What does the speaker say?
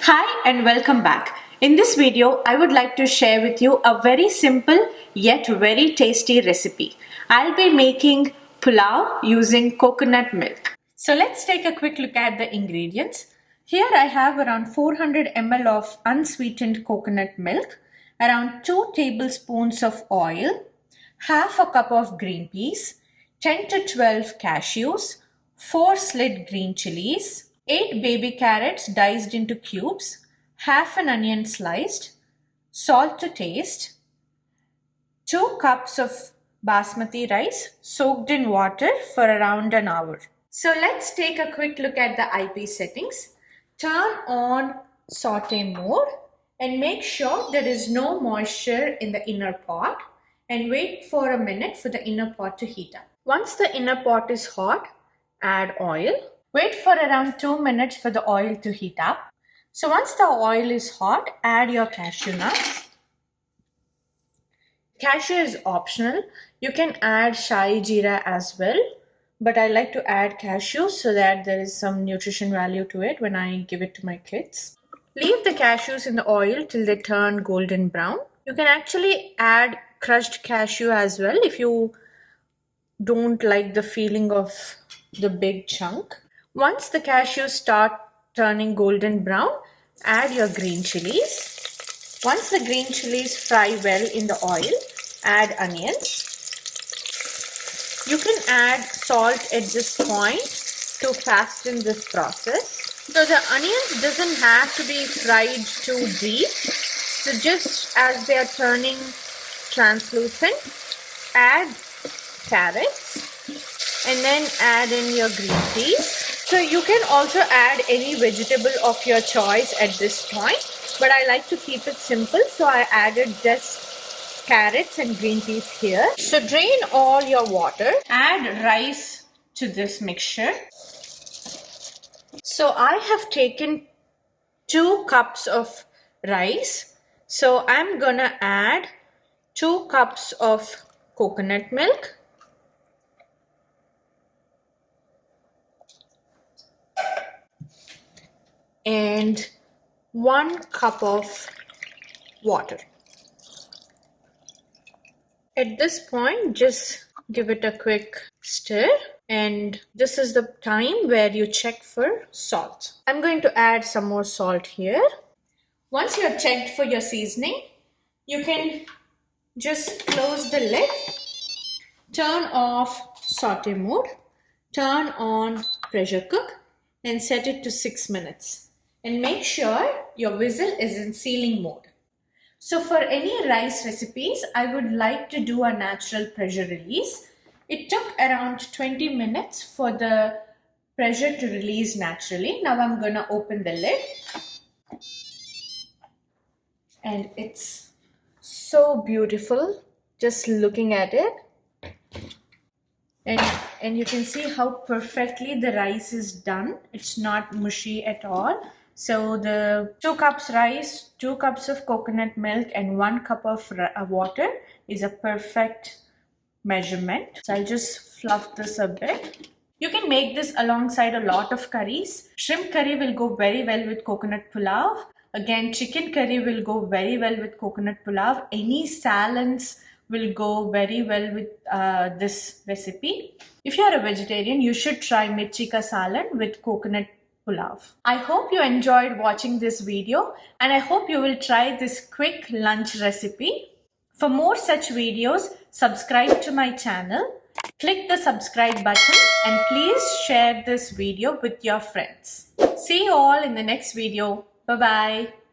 Hi and welcome back. In this video, I would like to share with you a very simple yet very tasty recipe. I'll be making pulao using coconut milk. So let's take a quick look at the ingredients. Here I have around 400 ml of unsweetened coconut milk, around 2 tablespoons of oil, half a cup of green peas, 10 to 12 cashews, 4 slit green chilies, 8 baby carrots diced into cubes, half an onion sliced, salt to taste, 2 cups of basmati rice soaked in water for around an hour. So let's take a quick look at the IP settings. Turn on saute mode and make sure there is no moisture in the inner pot and wait for a minute for the inner pot to heat up. Once the inner pot is hot, add oil. Wait for around 2 minutes for the oil to heat up. So once the oil is hot, add your cashew nuts. Cashew is optional. You can add shai jeera as well, but I like to add cashew so that there is some nutrition value to it when I give it to my kids. Leave the cashews in the oil till they turn golden brown. You can actually add crushed cashew as well if you don't like the feeling of the big chunk. Once the cashews start turning golden brown, add your green chilies. Once the green chilies fry well in the oil, add onions. You can add salt at this point to fasten this process. So the onions doesn't have to be fried too deep. So just as they are turning translucent, add carrots and then add in your green peas. So you can also add any vegetable of your choice at this point, but I like to keep it simple, so I added just carrots and green peas here. So drain all your water, add rice to this mixture. So I have taken 2 cups of rice, so I'm gonna add 2 cups of coconut milk, and 1 cup of water. At this point, just give it a quick stir, and this is the time where you check for salt. I'm going to add some more salt here. Once you're checked for your seasoning, you can just close the lid, turn off saute mode, turn on pressure cook, and set it to 6 minutes. And make sure your whistle is in sealing mode. So for any rice recipes, I would like to do a natural pressure release. It took around 20 minutes for the pressure to release naturally. Now I'm gonna open the lid. And it's so beautiful just looking at it. And you can see how perfectly the rice is done. It's not mushy at all. So the 2 cups rice, 2 cups of coconut milk and 1 cup of water is a perfect measurement. So I'll just fluff this a bit. You can make this alongside a lot of curries. Shrimp curry will go very well with coconut pulao. Again, chicken curry will go very well with coconut pulao. Any salads will go very well with this recipe. If you are a vegetarian, you should try mirchi ka salad with coconut pulao. I hope you enjoyed watching this video, and I hope you will try this quick lunch recipe. For more such videos, subscribe to my channel, click the subscribe button, and please share this video with your friends. See you all in the next video. Bye-bye.